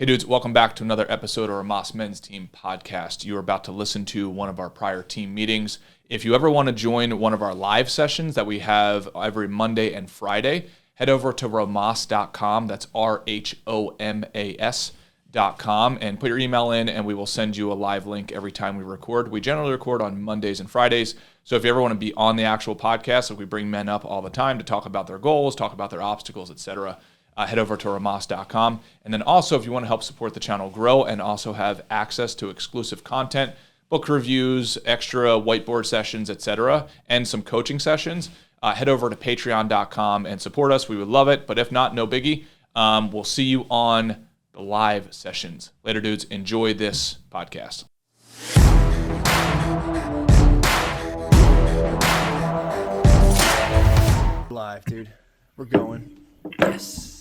Hey dudes, welcome back to another episode of our Rhomas Men's Team podcast. You are about to listen to one of our prior team meetings. If you ever want to join one of our live sessions that we have every Monday and Friday, head over to rhomas.com. That's RHOMAS.com and put your email in and we will send you a live link every time we record. We generally record on Mondays and Fridays. So if you ever want to be on the actual podcast, like we bring men up all the time to talk about their goals, talk about their obstacles, etc., head over to rhomas.com. And then also, if you want to help support the channel grow and also have access to exclusive content, book reviews, extra whiteboard sessions, etc., and some coaching sessions, head over to patreon.com and support us. We would love it. But if not, no biggie. We'll see you on the live sessions. Later, dudes. Enjoy this podcast. Live, dude. We're going. Yes.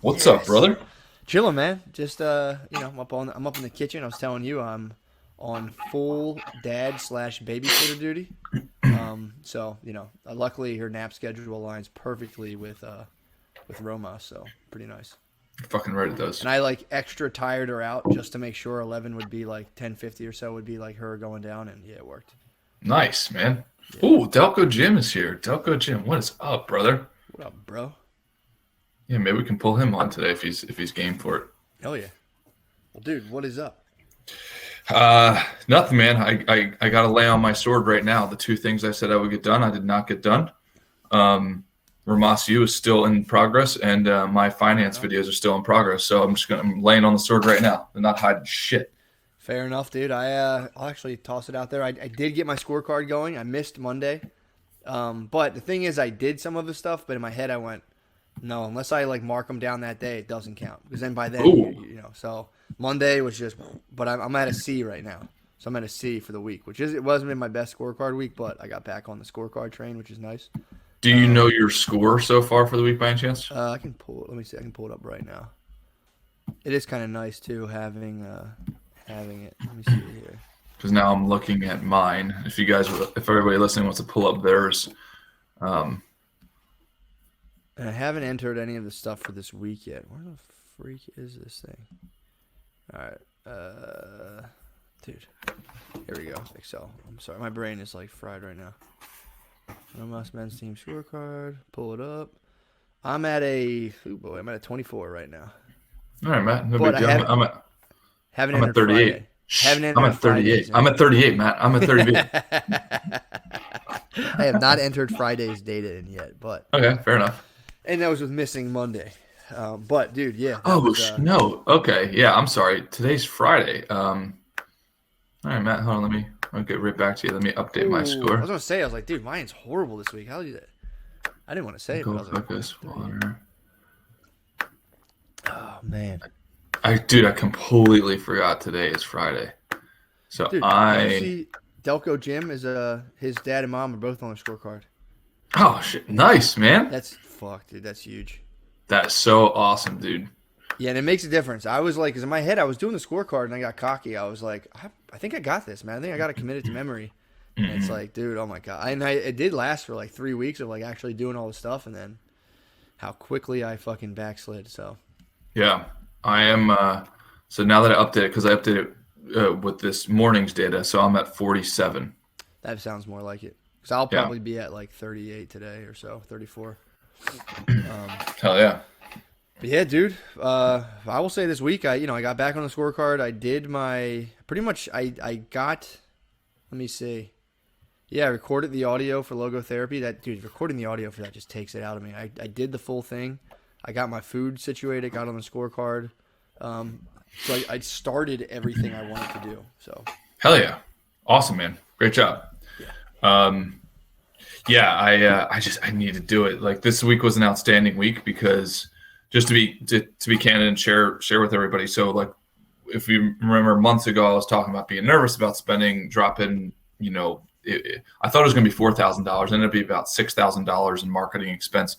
What's up, brother? Chilling, man. Just I'm up in the kitchen. I was telling you I'm on full dad/babysitter duty. So luckily her nap schedule aligns perfectly with Rhomas, so pretty nice. You're fucking right, it does. And I extra tired her out just to make sure 11 would be 10:50 or so would be her going down, and yeah, it worked. Nice, man. Yeah. Ooh, Delco Jim is here. Delco Jim, what is up, brother? What up, bro? Yeah, maybe we can pull him on today if he's game for it. Hell yeah. Well, dude, what is up? Nothing, man. I got to lay on my sword right now. The two things I said I would get done, I did not get done. Rhomas U is still in progress, and my finance videos are still in progress. So I'm laying on the sword right now and not hiding shit. Fair enough, dude. I'll actually toss it out there. I did get my scorecard going. I missed Monday. But the thing is, I did some of the stuff, but in my head I went, no, unless I mark them down that day, it doesn't count. Because then by then, so Monday was just, but I'm at a C right now. So I'm at a C for the week, it wasn't my best scorecard week, but I got back on the scorecard train, which is nice. Do you know your score so far for the week by any chance? I can pull it up right now. It is kind of nice too, having it. Let me see it here. Because now I'm looking at mine. If everybody listening wants to pull up theirs. And I haven't entered any of the stuff for this week yet. Where the freak is this thing? All right. Dude. Here we go. Excel. I'm sorry. My brain is fried right now. Rhomas Men's Team scorecard. Pull it up. I'm at a 24 right now. All right, Matt. No big deal. I'm at 38. I'm at 38. I'm at 38, Matt. I'm at 38. I have not entered Friday's data in yet, but okay, fair enough. And that was with missing Monday. But dude, yeah. No. Okay, yeah. I'm sorry. Today's Friday. All right, Matt. Hold on. I'll get right back to you. Let me update my score. I was gonna say, dude, mine's horrible this week. How did you? I didn't want to say it. But I was focus water. Oh man. I completely forgot today is Friday. So dude, you see Delco Jim is his dad and mom are both on the scorecard. Oh shit! Nice, man. That's fuck, dude. That's huge. That's so awesome, dude. Yeah, and it makes a difference. I was because in my head I was doing the scorecard and I got cocky. I was like, I think I got this, man. I think I got to commit it to memory. And it's dude, oh my god. And it did last for 3 weeks of actually doing all the stuff, and then how quickly I fucking backslid. So yeah, I am. So now that I update it, because I updated it with this morning's data, so I'm at 47. That sounds more like it. Because I'll probably be at 38 today or so, 34. Hell yeah. But yeah, dude. I will say this week, I got back on the scorecard. I did I got. Let me see. Yeah, I recorded the audio for logotherapy. Recording the audio for that just takes it out of me. I did the full thing. I got my food situated, got on the scorecard. So I started everything I wanted to do. So hell yeah, awesome, man, great job. Yeah, I need to do it. This week was an outstanding week because just to be candid and share with everybody. So if you remember months ago, I was talking about being nervous about dropping. I thought it was going to be $4,000. Ended up being about $6,000 in marketing expense,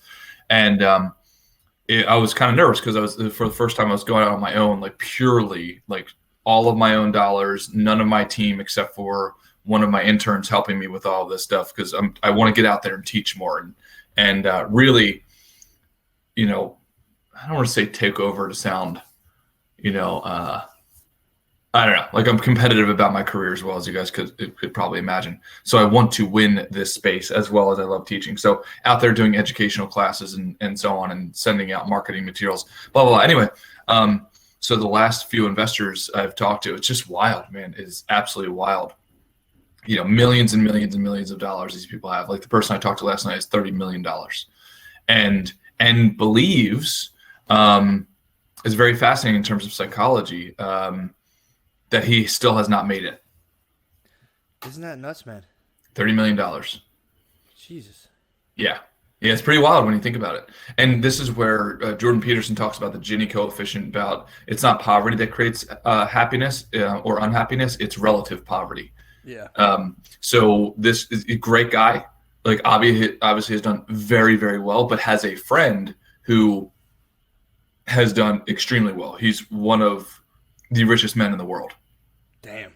and I was kind of nervous because for the first time I was going out on my own, purely all of my own dollars, none of my team except for one of my interns helping me with all of this stuff because I want to get out there and teach more and really, I don't want to say take over to sound you know, I don't know. Like I'm competitive about my career as well as you guys could probably imagine. So I want to win this space as well as I love teaching. So out there doing educational classes and so on and sending out marketing materials, blah, blah, blah. Anyway, so the last few investors I've talked to, it's just wild, man. It's absolutely wild. Millions and millions and millions of dollars these people have. Like the person I talked to last night is $30 million and believes, is very fascinating in terms of psychology, that he still has not made it. Isn't that nuts, man? $30 million. Jesus. Yeah. Yeah, it's pretty wild when you think about it. And this is where Jordan Peterson talks about the Gini coefficient, about it's not poverty that creates happiness or unhappiness, it's relative poverty. Yeah. So this is a great guy, like obviously has done very, very well, but has a friend who has done extremely well. He's one of the richest men in the world. Damn.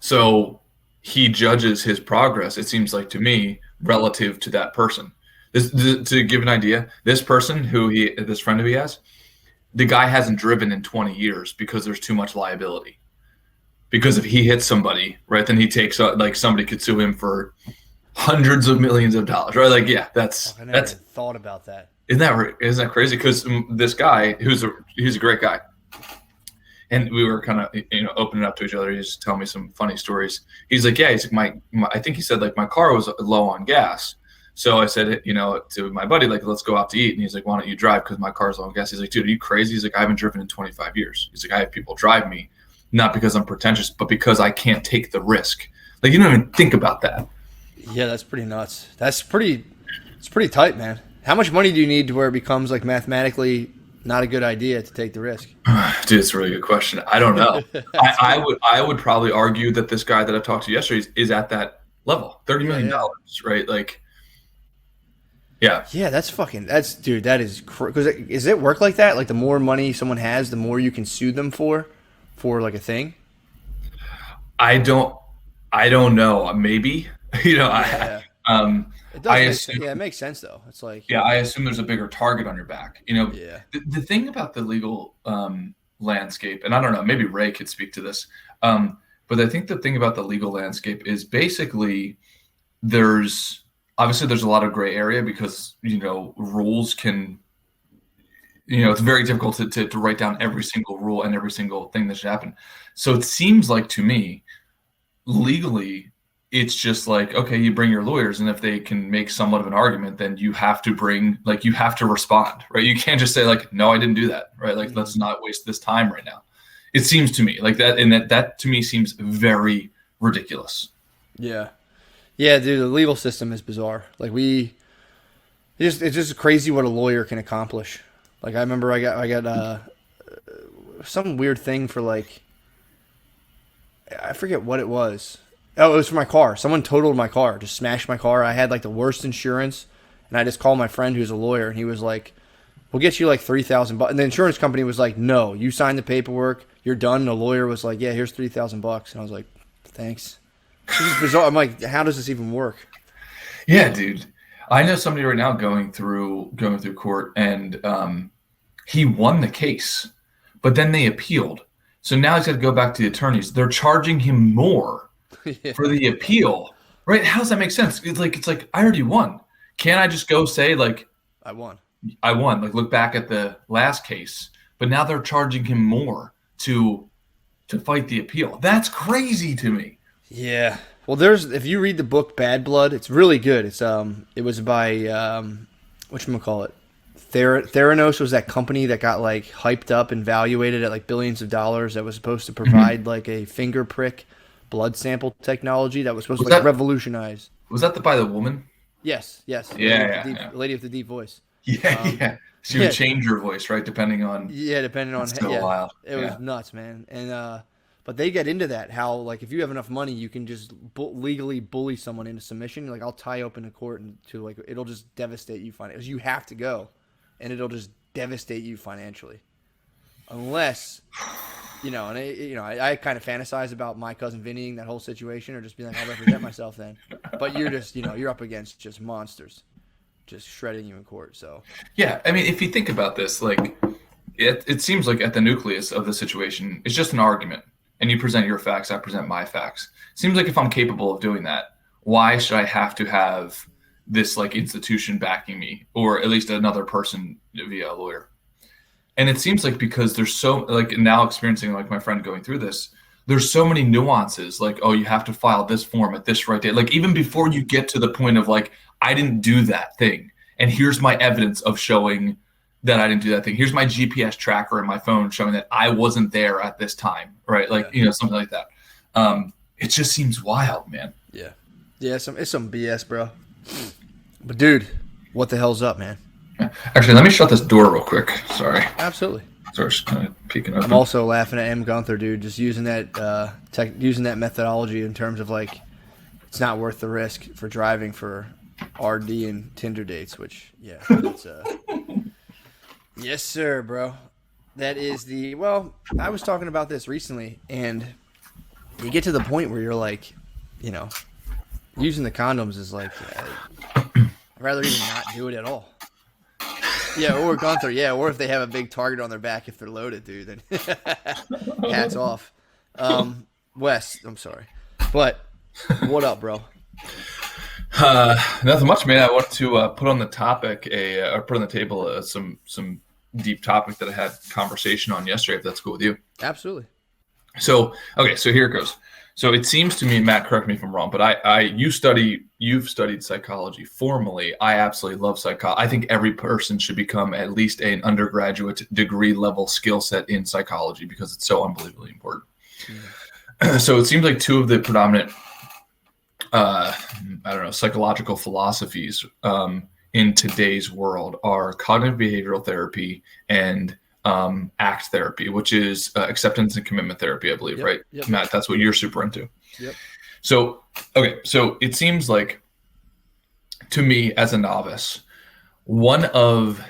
So he judges his progress, it seems like to me, relative to that person. To give an idea, this person this friend who he has, the guy hasn't driven in 20 years because there's too much liability. Because if he hits somebody, right, then he takes like somebody could sue him for hundreds of millions of dollars, right? Like, yeah, I never thought about that. Isn't that crazy? Because this guy, he's a great guy, and we were kind of opening up to each other. He's telling me some funny stories. He's like, yeah, he's like I think he said like my car was low on gas, so I said to my buddy like let's go out to eat, and he's like why don't you drive because my car's low on gas. He's like dude, are you crazy? He's like I haven't driven in 25 years. He's like I have people drive me, not because I'm pretentious, but because I can't take the risk. Like you don't even think about that. Yeah, that's pretty nuts. It's pretty tight, man. How much money do you need to where it becomes like mathematically not a good idea to take the risk? Dude, it's a really good question. I don't know. I would probably argue that this guy that I talked to yesterday is at that level, $30 million, right? Like, yeah. Yeah, dude, that is because does it work like that? Like the more money someone has, the more you can sue them for like a thing. I don't know. Maybe, Yeah. It does. it makes sense though. It's like I assume there's a bigger target on your back. Yeah. The thing about the legal landscape, and I don't know, maybe Ray could speak to this, but I think the thing about the legal landscape is basically there's a lot of gray area because rules can. It's very difficult to write down every single rule and every single thing that should happen. So it seems like to me, legally, it's just like, okay, you bring your lawyers, and if they can make somewhat of an argument, then you have to respond, right? You can't just say like, no, I didn't do that, right? Like, let's not waste this time right now. It seems to me like that, and that to me seems very ridiculous. Yeah. Yeah, dude, the legal system is bizarre. Like it's just crazy what a lawyer can accomplish. Like I remember I got some weird thing for like, I forget what it was. Oh, it was for my car. Someone totaled my car, just smashed my car. I had like the worst insurance, and I just called my friend who's a lawyer, and he was like, "We'll get you like $3,000." And the insurance company was like, "No, you signed the paperwork, you're done." And the lawyer was like, "Yeah, here's $3,000." And I was like, "Thanks." This is bizarre. I'm like, how does this even work? Yeah, dude. I know somebody right now going through court, and he won the case, but then they appealed. So now he's got to go back to the attorneys. They're charging him more for the appeal, right? How does that make sense? It's like I already won. Can't I just go say like I won? Like look back at the last case, but now they're charging him more to fight the appeal. That's crazy to me. Yeah. Well, if you read the book Bad Blood, it's really good. It was by whatchamacallit. Theranos was that company that got like hyped up and valuated at like billions of dollars that was supposed to provide like a finger prick blood sample technology that was supposed to revolutionize. Was that by the woman? Yes. Lady with the deep voice. Yeah. She would change her voice, right? Depending on. It's so wild. It was nuts, man. And but they get into that how like if you have enough money, you can just legally bully someone into submission. Like I'll tie open a court and like it'll just devastate you financially. You have to go, and it'll just devastate you financially, unless. And I kind of fantasize about my cousin Vinnying that whole situation, or just being like, I'll represent myself then. But you're just, you're up against just monsters, just shredding you in court. So yeah, I mean, if you think about this, like it seems like at the nucleus of the situation, it's just an argument. And you present your facts, I present my facts. Seems like if I'm capable of doing that, why should I have to have this like institution backing me, or at least another person via a lawyer? And it seems like because there's so like now experiencing like my friend going through this, there's so many nuances. Like, oh, you have to file this form at this right date. Like even before you get to the point of like, I didn't do that thing, and here's my evidence of showing that I didn't do that thing. Here's my GPS tracker in my phone showing that I wasn't there at this time, right? Like, something like that. It just seems wild, man. Yeah. Yeah, it's some BS, bro. But, dude, what the hell's up, man? Actually, let me shut this door real quick. Sorry. Absolutely. Sorry, just kind of peeking up. I'm also laughing at M. Gunther, dude, just using that using that methodology in terms of, like, it's not worth the risk for driving for RD and Tinder dates, which, yeah, it's yes, sir, bro. That is I was talking about this recently, and you get to the point where you're like, using the condoms is like, I'd rather even not do it at all. Yeah, or Gunther, yeah, or if they have a big target on their back if they're loaded, dude, then hats off. Wes, I'm sorry. But what up, bro? Nothing much, man. I want to put on the topic or put on the table some deep topic that I had conversation on yesterday, if that's cool with you. Absolutely. So here it goes. So it seems to me, Matt, correct me if I'm wrong, but you've studied psychology formally. I absolutely love psychology. I think every person should become at least an undergraduate degree level skill set in psychology because it's so unbelievably important. Mm. So it seems like two of the predominant, psychological philosophies in today's world are cognitive behavioral therapy and ACT therapy, which is acceptance and commitment therapy, I believe, right? Yep. Matt, that's what you're super into. Yep. So it seems like to me as a novice, one of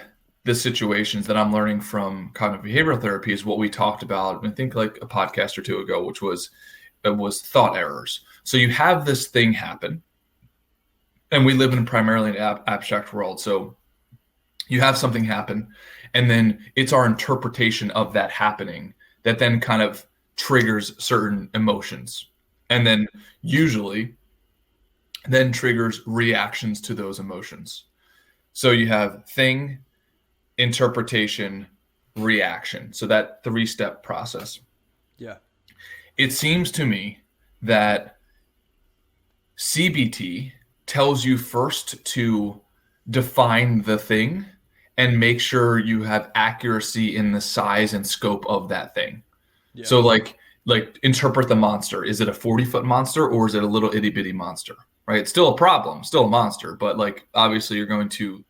the situations that I'm learning from cognitive behavioral therapy is what we talked about, I think like a podcast or two ago, which was thought errors. So you have this thing happen, and we live in primarily an abstract world. So you have something happen, and then it's our interpretation of that happening that then kind of triggers certain emotions, and then usually then triggers reactions to those emotions. So you have thing, interpretation, reaction. So that 3-step process. Yeah. It seems to me that CBT tells you first to define the thing and make sure you have accuracy in the size and scope of that thing. Yeah. So like interpret the monster. Is it a 40-foot monster or is it a little itty bitty monster? Right? It's still a problem, still a monster, but like obviously you're going to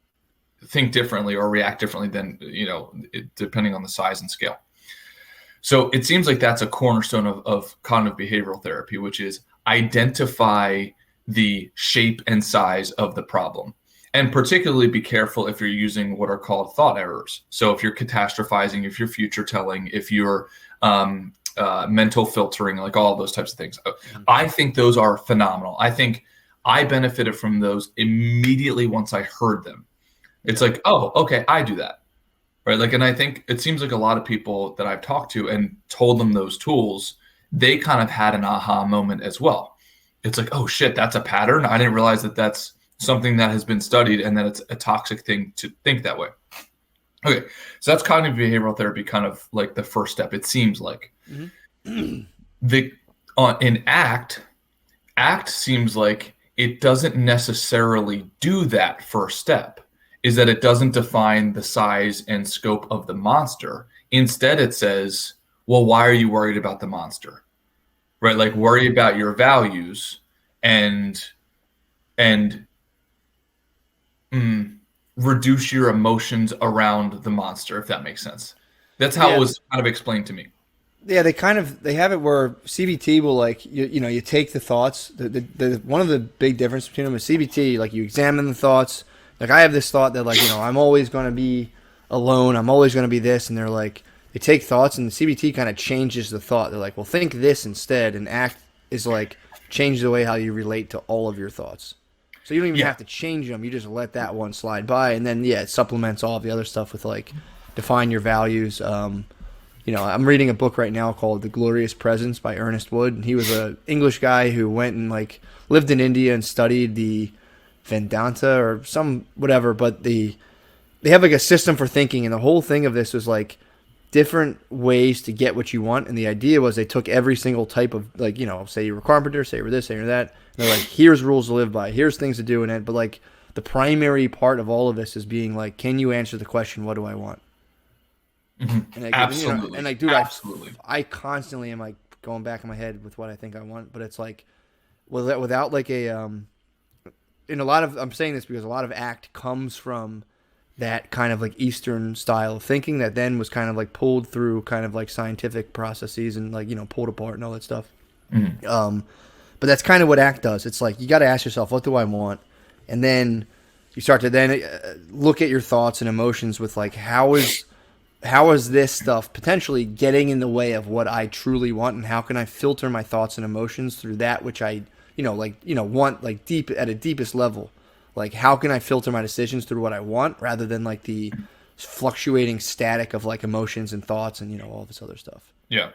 think differently or react differently than, depending on the size and scale. So it seems like that's a cornerstone of cognitive behavioral therapy, which is identify the shape and size of the problem. And particularly be careful if you're using what are called thought errors. So if you're catastrophizing, if you're future telling, if you're mental filtering, like all those types of things. I think those are phenomenal. I think I benefited from those immediately once I heard them. It's like, oh, okay, I do that. Right. Like, and I think it seems like a lot of people that I've talked to and told them those tools, they kind of had an aha moment as well. It's like, oh shit, that's a pattern. I didn't realize that that's something that has been studied and that it's a toxic thing to think that way. Okay. So that's cognitive behavioral therapy, kind of like the first step, it seems like. Mm-hmm. In ACT seems like it doesn't necessarily do that first step. Is that it doesn't define the size and scope of the monster. Instead, it says, well, why are you worried about the monster? Right? Like worry about your values and reduce your emotions around the monster, if that makes sense. That's how it was kind of explained to me. Yeah, they have it where CBT will like you take the thoughts. The one of the big difference between them is CBT, like you examine the thoughts. Like I have this thought that like, I'm always going to be alone. I'm always going to be this. And they're like, they take thoughts and the CBT kind of changes the thought. They're like, well, think this instead. And ACT is like, change the way how you relate to all of your thoughts. So you don't even have to change them. You just let that one slide by. And then, it supplements all of the other stuff with like define your values. I'm reading a book right now called The Glorious Presence by Ernest Wood. And he was an English guy who went and like lived in India and studied the Vedanta or some whatever, but they have like a system for thinking, and the whole thing of this was like different ways to get what you want. And the idea was they took every single type of like, say you were a carpenter, say you were this, say you were that. And they're like, here's rules to live by, here's things to do in it. But like the primary part of all of this is being like, can you answer the question, what do I want? Mm-hmm. And like, Absolutely. and like, dude, Absolutely. I constantly am like going back in my head with what I think I want, but it's like, without like in a lot of, I'm saying this because a lot of ACT comes from that kind of like Eastern style of thinking that then was kind of like pulled through kind of like scientific processes and like, pulled apart and all that stuff. Mm-hmm. But that's kind of what ACT does. It's like, you got to ask yourself, what do I want? And then you start to then look at your thoughts and emotions with like, how is this stuff potentially getting in the way of what I truly want, and how can I filter my thoughts and emotions through that which I, want like deep at a deepest level? Like, how can I filter my decisions through what I want rather than like the fluctuating static of like emotions and thoughts and, all this other stuff. Yeah.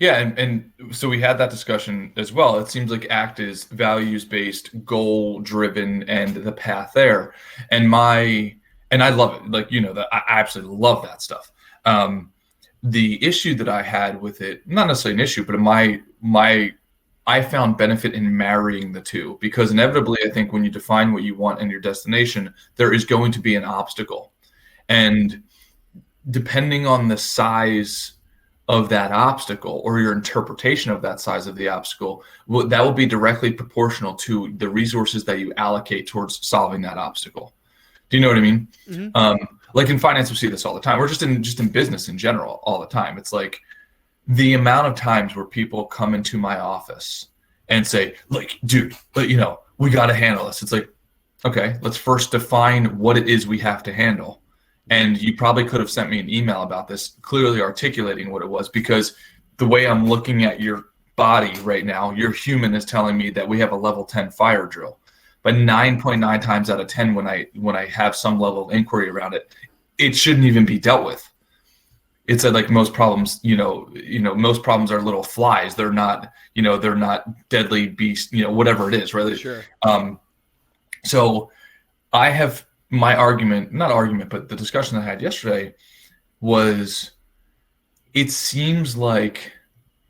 Yeah. And so we had that discussion as well. It seems like ACT is values-based, goal-driven, and the path there. And I love it. Like, that I absolutely love that stuff. The issue that I had with it, not necessarily an issue, but I found benefit in marrying the two, because inevitably, I think when you define what you want and your destination, there is going to be an obstacle. And depending on the size of that obstacle or your interpretation of that size of the obstacle, that will be directly proportional to the resources that you allocate towards solving that obstacle. Do you know what I mean? Mm-hmm. Like in finance, we see this all the time. We're just in business in general all the time. It's like the amount of times where people come into my office and say, like, dude, we got to handle this. It's like, okay, let's first define what it is we have to handle. And you probably could have sent me an email about this, clearly articulating what it was, because the way I'm looking at your body right now, your human is telling me that we have a level 10 fire drill. But 9.9 times out of 10, when I have some level of inquiry around it, it shouldn't even be dealt with. It's like most problems, most problems are little flies. They're not deadly beasts, whatever it is, right? Sure. So I have my not argument, but the discussion I had yesterday was, it seems like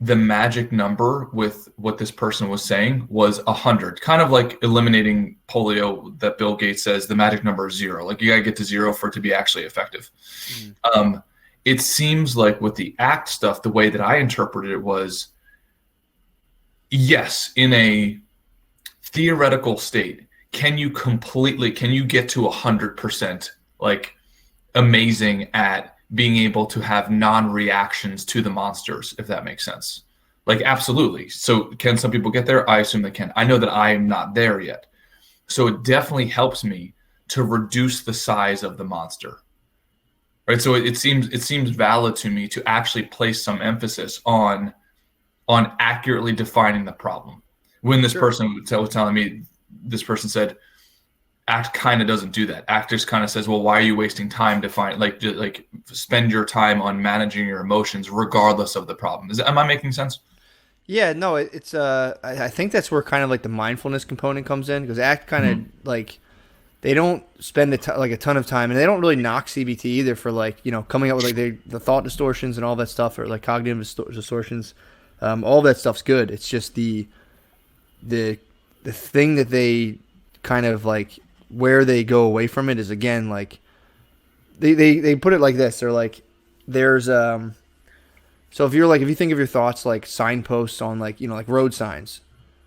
the magic number with what this person was saying was 100, kind of like eliminating polio, that Bill Gates says the magic number is 0. Like, you got to get to 0 for it to be actually effective. It seems like with the ACT stuff, the way that I interpreted it was, yes, in a theoretical state, can you get to 100% like amazing at being able to have non-reactions to the monsters, if that makes sense? Like, absolutely. So can some people get there? I assume they can. I know that I am not there yet. So it definitely helps me to reduce the size of the monster. Right. So it seems valid to me to actually place some emphasis on accurately defining the problem. When this person was telling me, this person said, ACT kind of doesn't do that. ACT just kind of says, well, why are you wasting time like spend your time on managing your emotions regardless of the problem. Am I making sense? Yeah, no, it's I think that's where kind of like the mindfulness component comes in, because ACT kind of like, they don't spend a ton of time, and they don't really knock CBT either for like, coming up with like the thought distortions and all that stuff, or like cognitive distortions. All that stuff's good. It's just the thing that they kind of like, where they go away from it is, again, like they put it like this. They're like, there's so if you think of your thoughts like signposts on like, like road signs,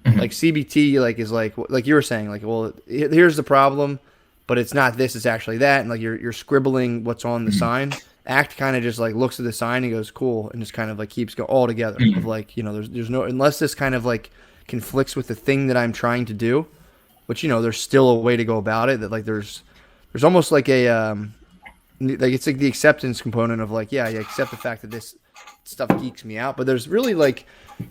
like CBT like is like you were saying, like, well, here's the problem, but it's not this, it's actually that, and like you're scribbling what's on the sign. ACT kind of just like looks at the sign and goes, cool, and just kind of like keeps going all together of like, there's no, unless this kind of like conflicts with the thing that I'm trying to do, which, there's still a way to go about it, that like there's almost like a like, it's like the acceptance component of like, yeah, I accept the fact that this stuff geeks me out, but there's really like,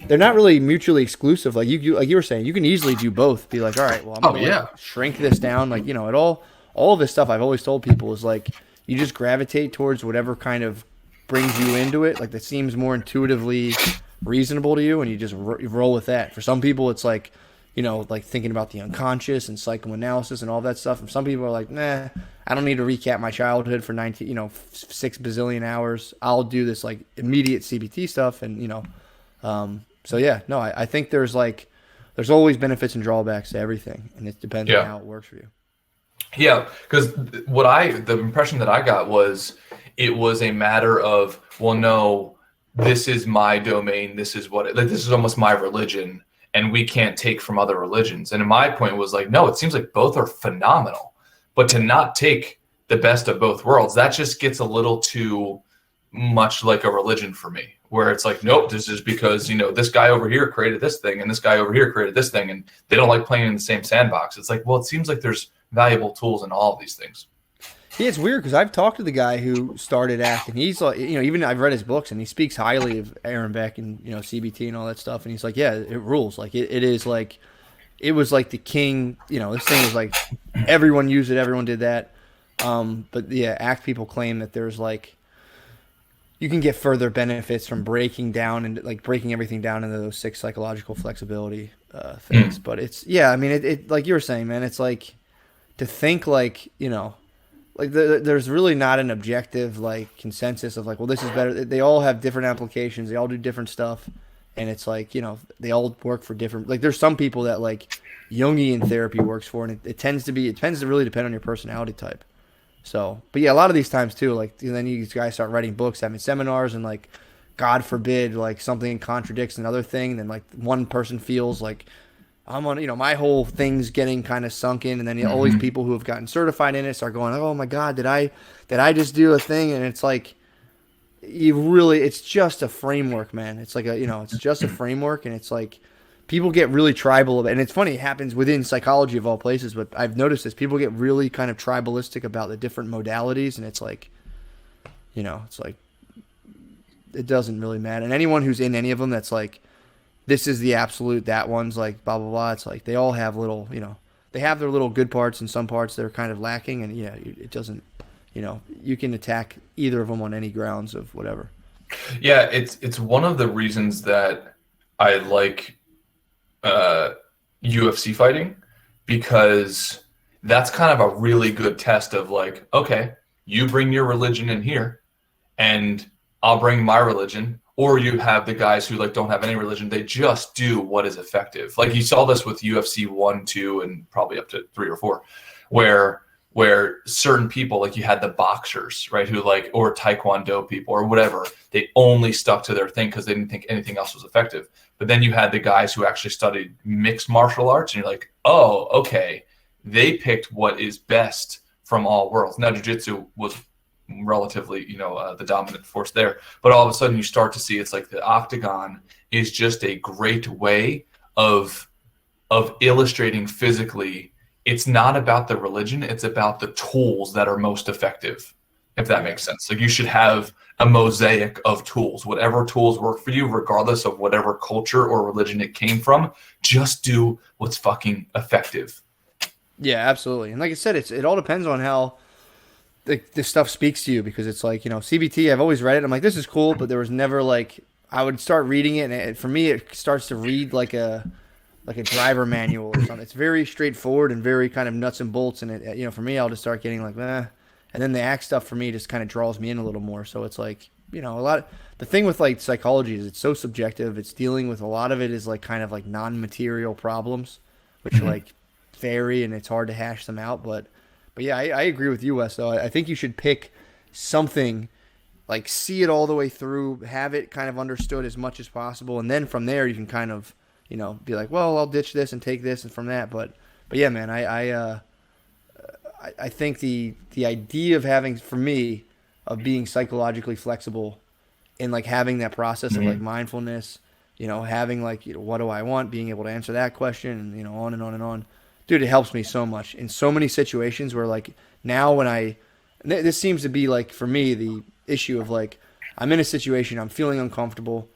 they're not really mutually exclusive. Like like you were saying, you can easily do both. Be like, all right, well, I'm gonna like shrink this down. Like, all of this stuff I've always told people is like, you just gravitate towards whatever kind of brings you into it, like that seems more intuitively reasonable to you, and you just you roll with that. For some people, it's like, like thinking about the unconscious and psychoanalysis and all that stuff. And some people are like, nah, I don't need to recap my childhood for 6 bazillion hours. I'll do this like immediate CBT stuff, and so yeah, no, I think there's always benefits and drawbacks to everything, and it depends on how it works for you. Yeah, because the impression that I got was it was a matter of, well, no, this is my domain. This is this is almost my religion, and we can't take from other religions. And my point was like, no, it seems like both are phenomenal, but to not take the best of both worlds, that just gets a little too much like a religion for me, where it's like, nope, this is because, this guy over here created this thing and this guy over here created this thing, and they don't like playing in the same sandbox. It's like, well, it seems like there's valuable tools in all of these things. Yeah, it's weird because I've talked to the guy who started ACT, and he's like, even I've read his books, and he speaks highly of Aaron Beck and CBT and all that stuff, and he's like, yeah, it rules. Like it is like, it was like the king. This thing was like everyone used it, everyone did that. But yeah, ACT people claim that there's like, you can get further benefits from breaking down and like breaking everything down into those 6 psychological flexibility things. But it's it like you were saying, man, it's like to think like like there's really not an objective like consensus of like, well, this is better. They all have different applications. They all do different stuff, and it's like they all work for different. Like there's some people that like Jungian therapy works for, and it tends to really depend on your personality type. So, but yeah, a lot of these times too, like then these guys start writing books, having seminars, and like, God forbid, like something contradicts another thing, then like one person feels like I'm on, my whole thing's getting kind of sunk in, and then all these people who have gotten certified in it start going, oh my God, did I just do a thing? And it's like, it's just a framework, man. It's like it's just a framework, and it's like, people get really tribal about it. And it's funny, it happens within psychology of all places, but I've noticed this. People get really kind of tribalistic about the different modalities, and it's like, it's like, it doesn't really matter. And anyone who's in any of them that's like, this is the absolute, that one's like blah, blah, blah. It's like they all have little, they have their little good parts and some parts that are kind of lacking. And yeah, it doesn't, you can attack either of them on any grounds of whatever. Yeah, it's one of the reasons that I like UFC fighting, because that's kind of a really good test of like, okay, you bring your religion in here and I'll bring my religion. Or you have the guys who like don't have any religion, they just do what is effective. Like you saw this with UFC 1, 2, and probably up to 3 or 4, where certain people, like you had the boxers, right, who like, or Taekwondo people or whatever, they only stuck to their thing because they didn't think anything else was effective. But then you had the guys who actually studied mixed martial arts, and you're like, oh, okay, they picked what is best from all worlds. Now, jiu-jitsu was relatively, the dominant force there. But all of a sudden you start to see it's like the octagon is just a great way of illustrating physically. It's not about the religion, it's about the tools that are most effective, if that makes sense. Like you should have a mosaic of tools, whatever tools work for you, regardless of whatever culture or religion it came from, just do what's fucking effective. Yeah, absolutely. And like I said, it all depends on how this stuff speaks to you, because it's like, CBT, I've always read it. I'm like, this is cool, but there was never like, I would start reading it, and for me, it starts to read like a driver manual or something. It's very straightforward and very kind of nuts and bolts. And it, for me, I'll just start getting like, and then the ACT stuff for me just kind of draws me in a little more. So it's like, the thing with like psychology is it's so subjective. It's dealing with a lot of it is like kind of like non-material problems, which like vary, and it's hard to hash them out. But yeah, I agree with you, Wes, though. I think you should pick something, like see it all the way through, have it kind of understood as much as possible, and then from there you can kind of, be like, well, I'll ditch this and take this and from that. But yeah, man, I think the idea of having, for me, of being psychologically flexible and like having that process of like mindfulness, having like, what do I want, being able to answer that question, and on and on and on. Dude, it helps me so much in so many situations where like now when this seems to be like for me the issue of like, I'm in a situation, I'm feeling uncomfortable.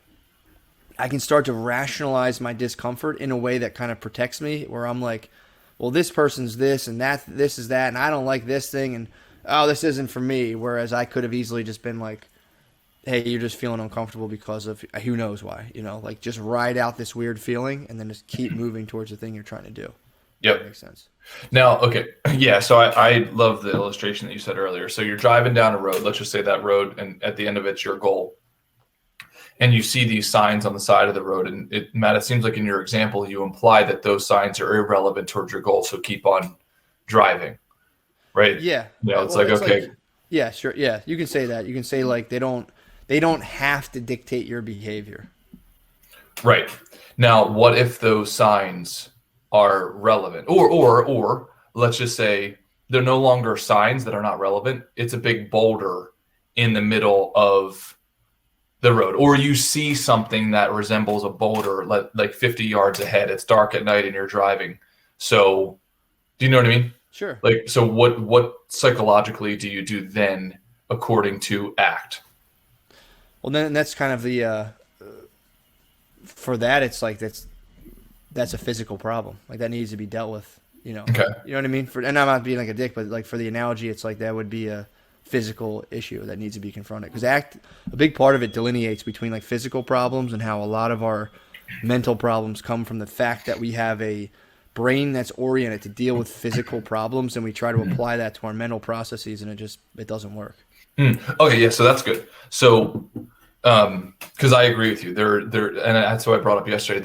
I can start to rationalize my discomfort in a way that kind of protects me, where I'm like, well, this person's this and that, this is that, and I don't like this thing. And oh, this isn't for me. Whereas I could have easily just been like, hey, you're just feeling uncomfortable because of who knows why, like just ride out this weird feeling and then just keep moving towards the thing you're trying to do. Yep. That makes sense. Now, okay. Yeah. So I love the illustration that you said earlier. So you're driving down a road, let's just say that road, and at the end of it's your goal. And you see these signs on the side of the road. And Matt, it seems like in your example, you imply that those signs are irrelevant towards your goal. So keep on driving. Right. Yeah. It's like, okay. Yeah, sure. Yeah. You can say that. You can say like they don't have to dictate your behavior. Right. Now, what if those signs are relevant? Or let's just say they're no longer signs that are not relevant. It's a big boulder in the middle of the road. Or you see something that resembles a boulder like 50 yards ahead. It's dark at night and you're driving. So do you know what I mean? Sure. Like, so what psychologically do you do then according to ACT? Well, then that's kind of the for that it's like that's a physical problem. Like that needs to be dealt with. Okay. You know what I mean? And I'm not being like a dick, but like for the analogy, it's like that would be a physical issue that needs to be confronted. Because a big part of it delineates between like physical problems and how a lot of our mental problems come from the fact that we have a brain that's oriented to deal with physical problems, and we try to apply that to our mental processes, and it doesn't work. Okay, yeah, so that's good. So, because I agree with you, there, and that's what I brought up yesterday.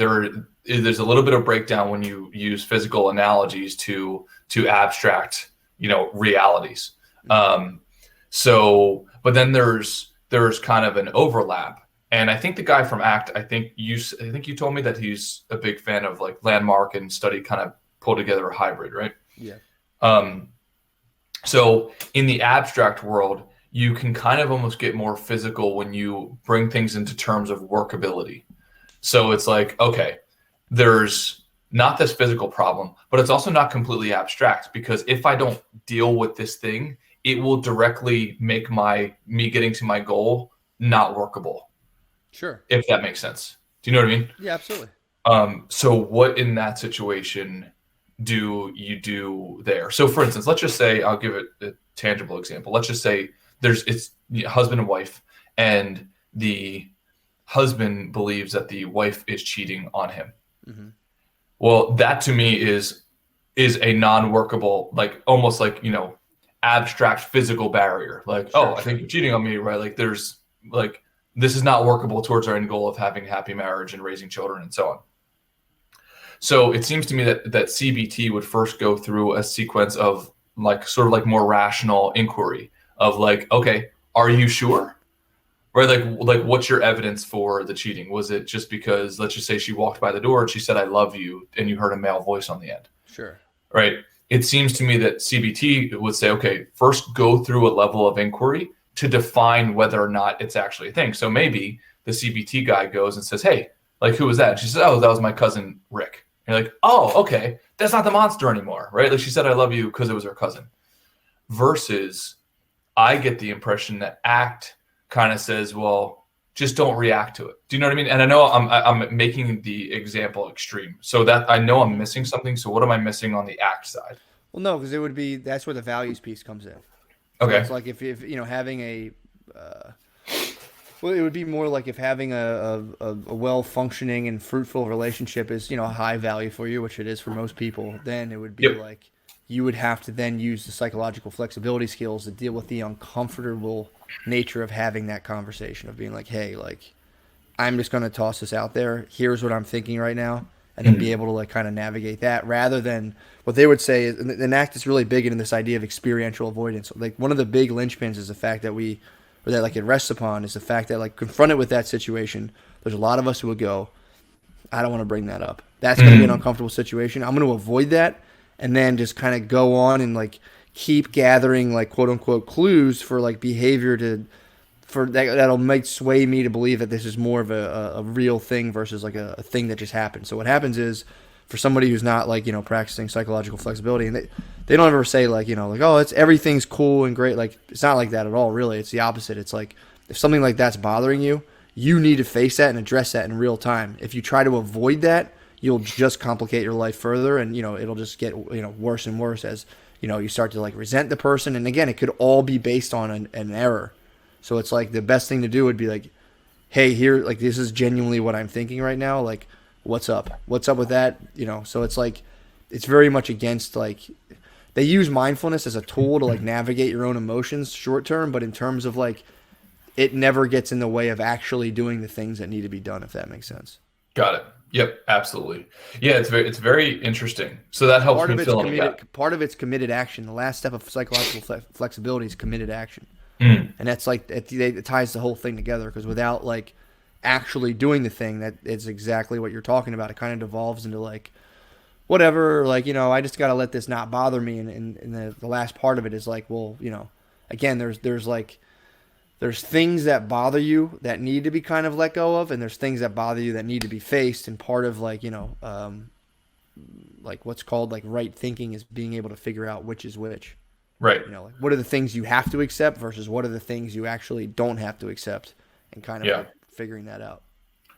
There's a little bit of breakdown when you use physical analogies to abstract, realities. But then there's kind of an overlap. And I think the guy from ACT, I think you told me that he's a big fan of like Landmark and Study, kind of pull together a hybrid, right? Yeah. So in the abstract world, you can kind of almost get more physical when you bring things into terms of workability. So it's like, okay, there's not this physical problem, but it's also not completely abstract, because if I don't deal with this thing, it will directly make me getting to my goal not workable. Sure. If that makes sense. Do you know what I mean? Yeah, absolutely. So what in that situation do you do there? So for instance, let's just say, I'll give it a tangible example. Let's just say it's husband and wife, and the husband believes that the wife is cheating on him. Mm-hmm. Well, that to me is a non-workable, like almost like, abstract physical barrier. Like, I think you're cheating on me, right? Like there's like, this is not workable towards our end goal of having a happy marriage and raising children and so on. So it seems to me that CBT would first go through a sequence of like sort of like more rational inquiry of like, okay, are you sure? Right? Like what's your evidence for the cheating? Was it just because, let's just say she walked by the door and she said, I love you, and you heard a male voice on the end? Sure. Right. It seems to me that CBT would say, okay, first go through a level of inquiry to define whether or not it's actually a thing. So maybe the CBT guy goes and says, hey, like, who was that? And she says, oh, that was my cousin, Rick. And you're like, oh, okay, that's not the monster anymore, right? Like she said, I love you because it was her cousin. Versus I get the impression that ACT kind of says, well, just don't react to it. Do you know what I mean? And I know I'm making the example extreme, so that I know I'm missing something. So what am I missing on the ACT side? Well, no, because that's where the values piece comes in. Okay. So it's like if having a well, it would be more like if having a well-functioning and fruitful relationship is, a high value for you, which it is for most people, then it would be like you would have to then use the psychological flexibility skills to deal with the uncomfortable nature of having that conversation, of being like, hey, like, I'm just going to toss this out there. Here's what I'm thinking right now. And then be able to like kind of navigate that, rather than what they would say is, and ACT is really big into this idea of experiential avoidance. Like one of the big linchpins is the fact that that like it rests upon is the fact that like confronted with that situation, there's a lot of us who would go, I don't want to bring that up. That's going to be an uncomfortable situation. I'm going to avoid that, and then just kind of go on and like keep gathering like quote unquote clues for like behavior that'll make sway me to believe that this is more of a real thing versus like a thing that just happened. So what happens is, for somebody who's not like, practicing psychological flexibility, and they don't ever say like, like, oh, everything's cool and great. Like, it's not like that at all, really. It's the opposite. It's like, if something like that's bothering you, you need to face that and address that in real time. If you try to avoid that, you'll just complicate your life further, and, it'll just get, worse and worse as you start to like resent the person. And again, it could all be based on an error. So it's like the best thing to do would be like, hey, here, like this is genuinely what I'm thinking right now. Like, what's up? What's up with that? So it's like, it's very much against like, they use mindfulness as a tool to like navigate your own emotions short term, but in terms of like, it never gets in the way of actually doing the things that need to be done, if that makes sense. Got it. Yep, absolutely. Yeah, it's very interesting. So that helps me fill in a gap. Part of it's committed action. The last step of psychological flexibility is committed action. Mm. And that's like it ties the whole thing together, because without like actually doing the thing, that it's exactly what you're talking about. It kind of devolves into like whatever, like I just got to let this not bother me. And the last part of it is like, well, again, there's things that bother you that need to be kind of let go of, and there's things that bother you that need to be faced. And part of like like what's called like right thinking is being able to figure out which is which. Right. Like what are the things you have to accept versus what are the things you actually don't have to accept, and kind of like figuring that out.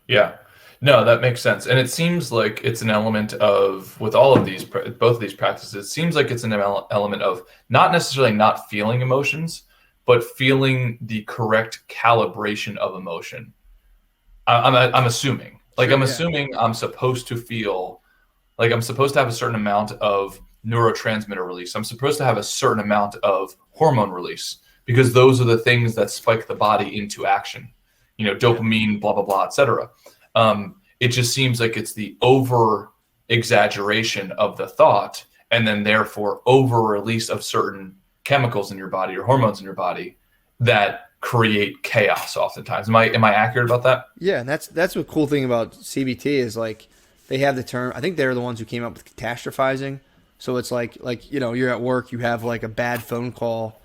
Yeah. No, that makes sense. And it seems like it's an element of, with all of these, both of these practices, it seems like it's an element of not necessarily not feeling emotions, but feeling the correct calibration of emotion. I'm assuming. Like, I'm assuming I'm supposed to feel like I'm supposed to have a certain amount of neurotransmitter release. I'm supposed to have a certain amount of hormone release, because those are the things that spike the body into action. Dopamine, blah, blah, blah, etc. It just seems like it's the over exaggeration of the thought, and then therefore over release of certain chemicals in your body or hormones in your body that create chaos oftentimes. Am I accurate about that? Yeah, and that's the cool thing about CBT is like they have the term. I think they're the ones who came up with catastrophizing. So it's like you're at work, you have like a bad phone call,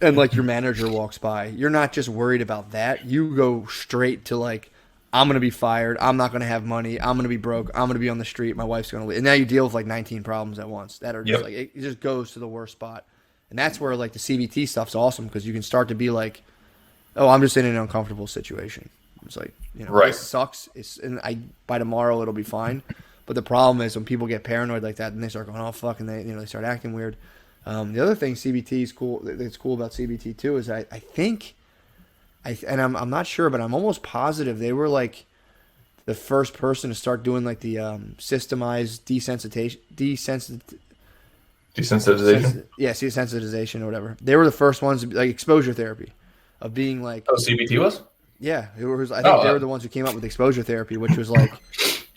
and like your manager walks by. You're not just worried about that. You go straight to like, I'm gonna be fired. I'm not gonna have money. I'm gonna be broke. I'm gonna be on the street. My wife's gonna leave. And now you deal with like 19 problems at once that are just like it just goes to the worst spot. And that's where like the CBT stuff's awesome, because you can start to be like, oh, I'm just in an uncomfortable situation. It's like, right. This sucks. By tomorrow it'll be fine. But the problem is when people get paranoid like that, and they start going, oh fuck, and they start acting weird. The other thing CBT is cool. That's cool about CBT too is I think, I'm not sure, but I'm almost positive they were like the first person to start doing like the systemized desensitization. Desensitization or whatever. They were the first ones, like exposure therapy, of being like. Oh, CBT was? Yeah, it was. I think they were the ones who came up with exposure therapy, which was like,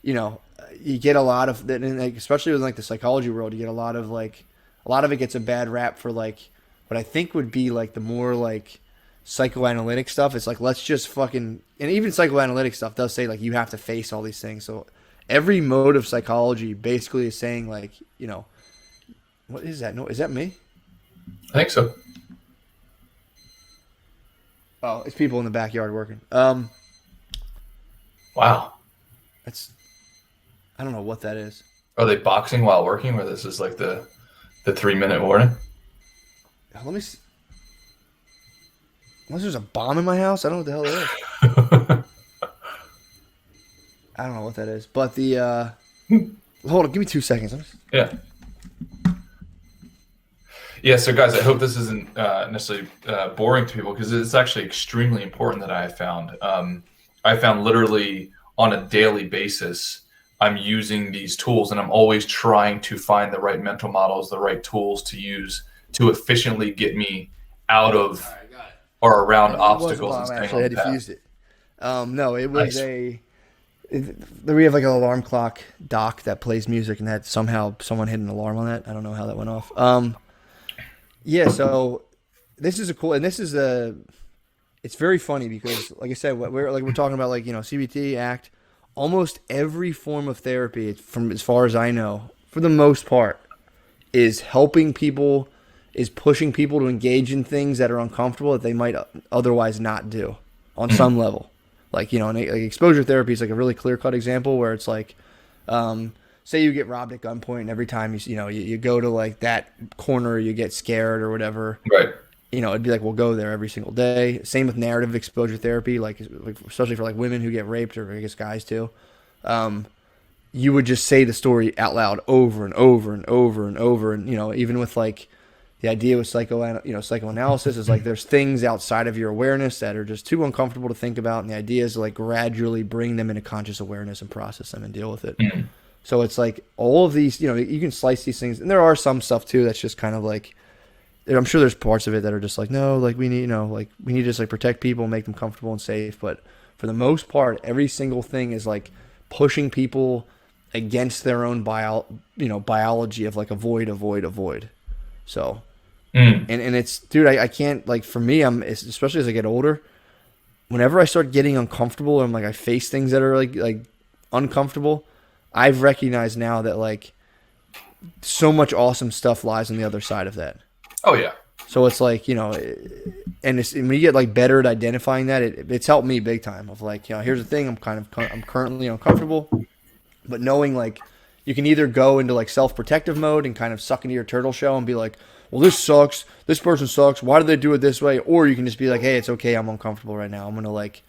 you get a lot of that, and like, especially in like the psychology world, you get a lot of it gets a bad rap for like what I think would be like the more like psychoanalytic stuff. It's like, let's just fucking, and even psychoanalytic stuff does say like you have to face all these things. So every mode of psychology basically is saying like, what is that? No, is that me? I think so. Oh, it's people in the backyard working. Wow. I don't know what that is. Are they boxing while working, or this is like the 3-minute warning? Let me see. Unless there's a bomb in my house, I don't know what the hell that is. I don't know what that is. But the hold on, give me 2 seconds. Yeah. Yeah, so guys, I hope this isn't necessarily boring to people, because it's actually extremely important that I found. I found literally on a daily basis, I'm using these tools, and I'm always trying to find the right mental models, the right tools to use to efficiently get me out of or around obstacles and staying on the path. I diffused it. No, it was nice. We have like an alarm clock dock that plays music, and that somehow someone hit an alarm on that. I don't know how that went off. Yeah, so this is it's very funny because, like I said, we're talking about like CBT, ACT, almost every form of therapy, from as far as I know, for the most part, is helping people, is pushing people to engage in things that are uncomfortable that they might otherwise not do on some level. Like like exposure therapy is like a really clear cut example where it's like, say you get robbed at gunpoint, and every time you go to like that corner, you get scared or whatever. Right. It'd be like, we'll go there every single day. Same with narrative exposure therapy, like especially for like women who get raped, or I guess guys too. you would just say the story out loud over and over and over and over. And, even with like the idea with psychoanalysis is like there's things outside of your awareness that are just too uncomfortable to think about. And the idea is to like gradually bring them into conscious awareness and process them and deal with it. Mm. So it's like all of these, you can slice these things. And there are some stuff too that's just kind of like, I'm sure there's parts of it that are just like, no, like we need, we need to just like protect people, make them comfortable and safe. But for the most part, every single thing is like pushing people against their own biology of like avoid. So, and it's, dude, I can't, like, for me, especially as I get older, whenever I start getting uncomfortable and like I face things that are like uncomfortable, I've recognized now that like so much awesome stuff lies on the other side of that. Oh yeah. So it's like, and when you get like better at identifying that, it's helped me big time. Of like, here's the thing, I'm currently uncomfortable, but knowing like you can either go into like self-protective mode and kind of suck into your turtle shell and be like, well, this sucks, this person sucks, why do they do it this way? Or you can just be like, hey, it's okay, I'm uncomfortable right now, I'm gonna like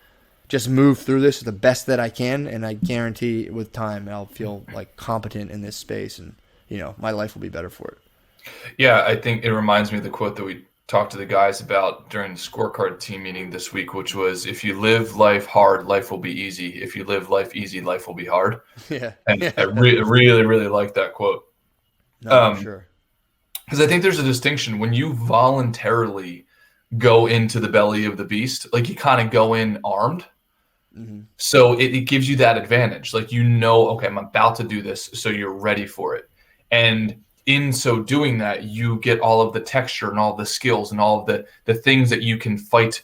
just move through this the best that I can, and I guarantee with time I'll feel like competent in this space, and my life will be better for it. Yeah, I think it reminds me of the quote that we talked to the guys about during the scorecard team meeting this week, which was, if you live life hard, life will be easy. If you live life easy, life will be hard. Yeah. And I really, really like that quote. No, for sure. Because I think there's a distinction when you voluntarily go into the belly of the beast, like you kind of go in armed. Mm-hmm. So it gives you that advantage. Like, okay, I'm about to do this, so you're ready for it. And in so doing that, you get all of the texture and all the skills and all of the things that you can fight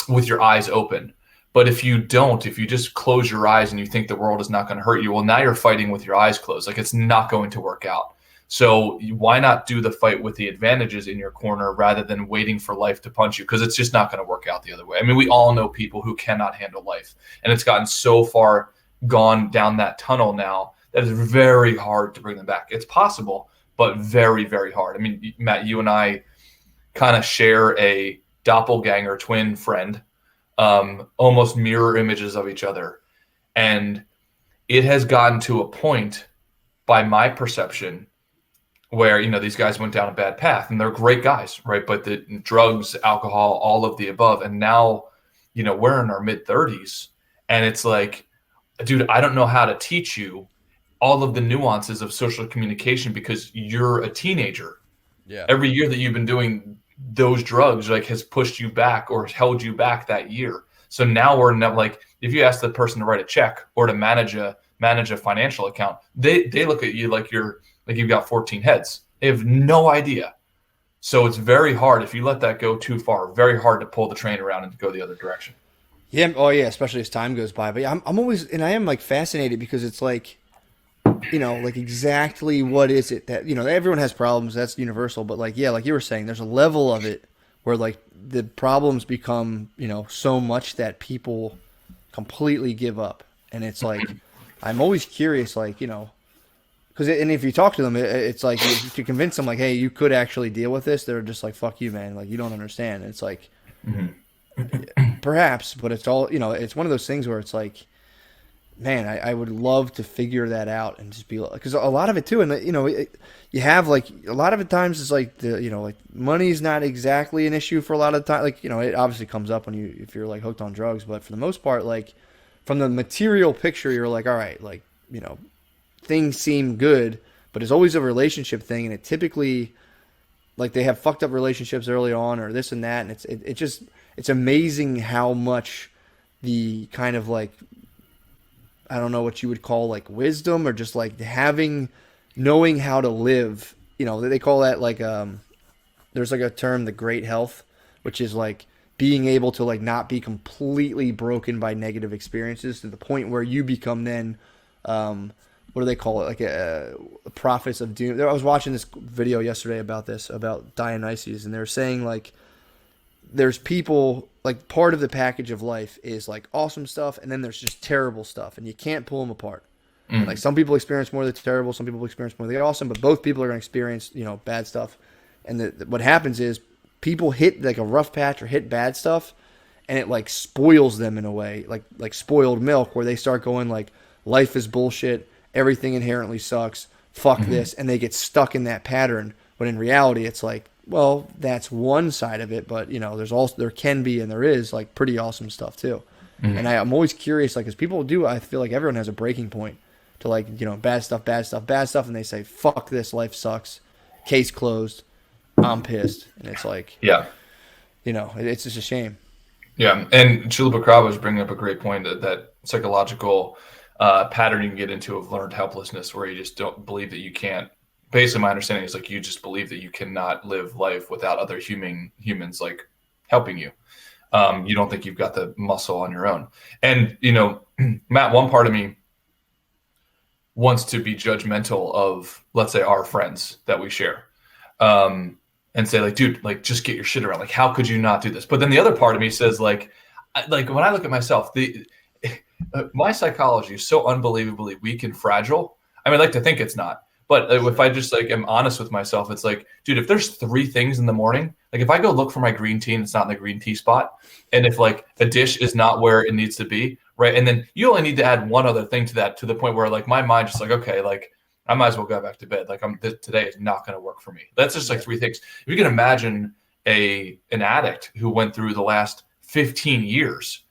with your eyes open. But if you just close your eyes and you think the world is not going to hurt you, well, now you're fighting with your eyes closed. Like, it's not going to work out. So why not do the fight with the advantages in your corner rather than waiting for life to punch you? Because it's just not going to work out the other way. I mean, we all know people who cannot handle life, and it's gotten so far gone down that tunnel now that it's very hard to bring them back. It's possible, but very, very hard. I mean, Matt, you and I kind of share a doppelganger twin friend, almost mirror images of each other. And it has gotten to a point, by my perception, where, these guys went down a bad path, and they're great guys, right? But the drugs, alcohol, all of the above. And now, we're in our mid-30s, and it's like, dude, I don't know how to teach you all of the nuances of social communication because you're a teenager. Yeah. Every year that you've been doing those drugs, like, has pushed you back or held you back that year. So now we're not, like, if you ask the person to write a check or to manage a financial account, they look at you like you've got 14 heads. They have no idea. So it's very hard, if you let that go too far, very hard to pull the train around and to go the other direction. Yeah. Oh yeah. Especially as time goes by. But yeah, I'm always, and I am like fascinated because it's like, like exactly what is it that, everyone has problems. That's universal. But like, yeah, like you were saying, there's a level of it where like the problems become, so much that people completely give up. And it's like, I'm always curious, like, because if you talk to them, it's like if you convince them, like, hey, you could actually deal with this, they're just like, fuck you, man. Like, you don't understand. And it's like, perhaps, but it's all, it's one of those things where it's like, man, I would love to figure that out and just be like, because a lot of it too, and you have like a lot of the times it's like like money's not exactly an issue for a lot of the time. Like, it obviously comes up if you're like hooked on drugs, but for the most part, like from the material picture, you're like, all right, like, things seem good, but it's always a relationship thing, and it typically, like, they have fucked up relationships early on or this and that, and it's amazing how much the kind of like, I don't know what you would call like wisdom or just like knowing how to live, they call that like, there's like a term, the great health, which is like being able to like not be completely broken by negative experiences to the point where you become then, what do they call it? Like a prophets of doom. I was watching this video yesterday about Dionysus, and they're saying like there's people, like, part of the package of life is like awesome stuff, and then there's just terrible stuff, and you can't pull them apart. Mm. Like, some people experience more of the terrible, some people experience more of the awesome, but both people are going to experience bad stuff. And what happens is people hit like a rough patch or hit bad stuff, and it like spoils them in a way, like spoiled milk, where they start going like, life is bullshit, everything inherently sucks, fuck this, and they get stuck in that pattern. When in reality, it's like, well, that's one side of it, but there can be and there is like pretty awesome stuff too. And I'm always curious, like, as people do, I feel like everyone has a breaking point to like, bad stuff, bad stuff, bad stuff, and they say, fuck this, life sucks, case closed, I'm pissed, and it's like, yeah, it's just a shame. Yeah, and Chulabacrava was bringing up a great point that psychological pattern you can get into of learned helplessness, where you just don't believe that you can't. Basically, my understanding is like you just believe that you cannot live life without other humans like helping you. You don't think you've got the muscle on your own. And Matt, one part of me wants to be judgmental of, let's say, our friends that we share. And say like, dude, like just get your shit around. Like, how could you not do this? But then the other part of me says like when I look at myself, my psychology is so unbelievably weak and fragile. I mean, I like to think it's not, but if I just like am honest with myself, it's like, dude, if there's 3 things in the morning, like if I go look for my green tea and it's not in the green tea spot, and if like a dish is not where it needs to be, right? And then you only need to add one other thing to that, to the point where like my mind just like, okay, like I might as well go back to bed. Like today is not going to work for me. That's just like 3 things. If you can imagine an addict who went through the last 15 years,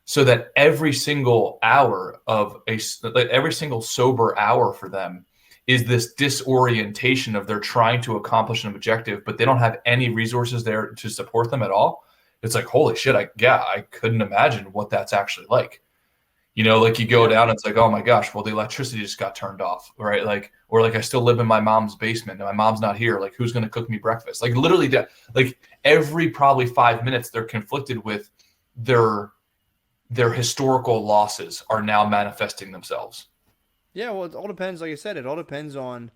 so that every single hour every single sober hour for them is this disorientation of they're trying to accomplish an objective, but they don't have any resources there to support them at all. It's like, holy shit. I couldn't imagine what that's actually like. Like you go down, it's like, oh my gosh, well, the electricity just got turned off, right? Like, or like I still live in my mom's basement and my mom's not here. Like, who's going to cook me breakfast? Like literally like every probably 5 minutes they're conflicted with their historical losses are now manifesting themselves. Yeah, well, it all depends. Like I said, it all depends on.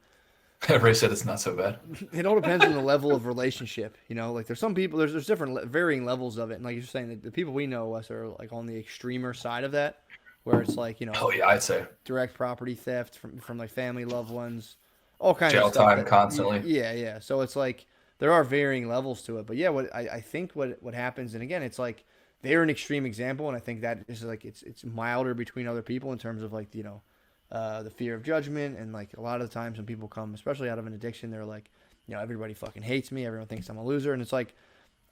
Everybody said it's not so bad. It all depends on the level of relationship. Like there's some people, there's different varying levels of it. And like you're saying, the people we know us are like on the extremer side of that, where it's like, oh yeah, I'd say direct property theft from like family, loved ones, all kinds jail of stuff. Time constantly. Yeah. So it's like there are varying levels to it. But yeah, what I think what happens, and again, it's like they're an extreme example, and I think that is like it's milder between other people in terms of like the fear of judgment, and like a lot of the times when people come, especially out of an addiction, they're like, everybody fucking hates me, everyone thinks I'm a loser, and it's like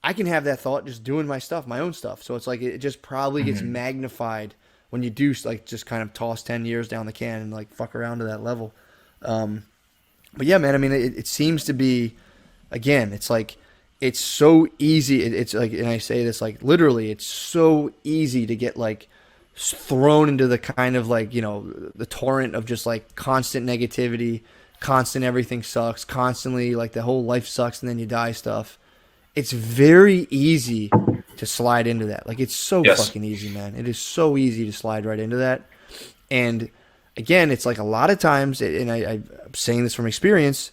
I can have that thought just doing my stuff, my own stuff. So it's like it just probably gets magnified when you do like just kind of toss 10 years down the can and like fuck around to that level. But yeah, man, I mean, it seems to be, again, it's like, it's so easy. It's like, and I say this like literally, it's so easy to get like thrown into the kind of like, the torrent of just like constant negativity, constant everything sucks, constantly like the whole life sucks and then you die stuff. It's very easy to slide into that. Like, it's so fucking easy, man. It is so easy to slide right into that. And again, it's like a lot of times, and I'm saying this from experience,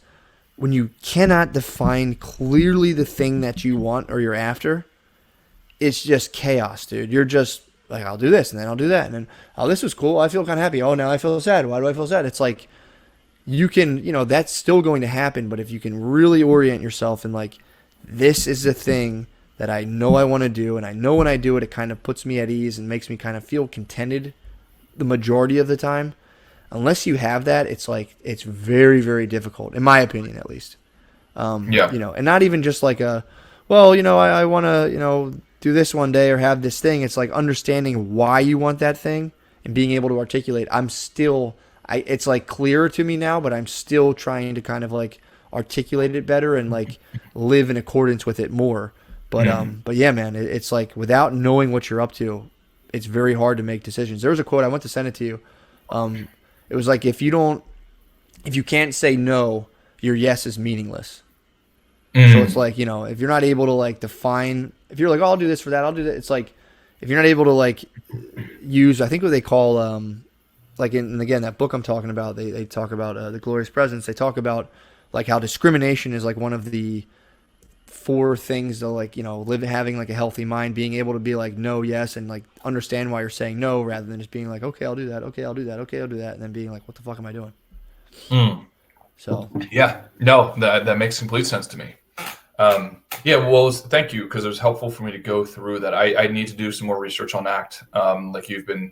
when you cannot define clearly the thing that you want or you're after, it's just chaos, dude. You're just like, I'll do this and then I'll do that. And then, oh, this was cool. I feel kind of happy. Oh, now I feel sad. Why do I feel sad? It's like, you can, that's still going to happen. But if you can really orient yourself and like, this is the thing that I know I want to do, and I know when I do it, it kind of puts me at ease and makes me kind of feel contented the majority of the time. Unless you have that, it's like, it's very, very difficult, in my opinion, at least. And not even just like I want to, do this one day or have this thing. It's like understanding why you want that thing and being able to articulate. It's like clearer to me now, but I'm still trying to kind of like articulate it better and like live in accordance with it more. But yeah, man, it's like without knowing what you're up to, it's very hard to make decisions. There was a quote, I want to send it to you. It was like, if you can't say no, your yes is meaningless. So it's like, if you're not able to like define, if you're like, oh, I'll do this for that, I'll do that. It's like, if you're not able to like use, I think what they call, like and again, that book I'm talking about, they talk about The Glorious Presence. They talk about like how discrimination is like one of the 4 things to like, having like a healthy mind, being able to be like, no, yes, and like understand why you're saying no, rather than just being like, okay, I'll do that. Okay, I'll do that. Okay, I'll do that. And then being like, what the fuck am I doing? So, yeah, no, that makes complete sense to me. Well, thank you, because it was helpful for me to go through that. I need to do some more research on ACT, like you've been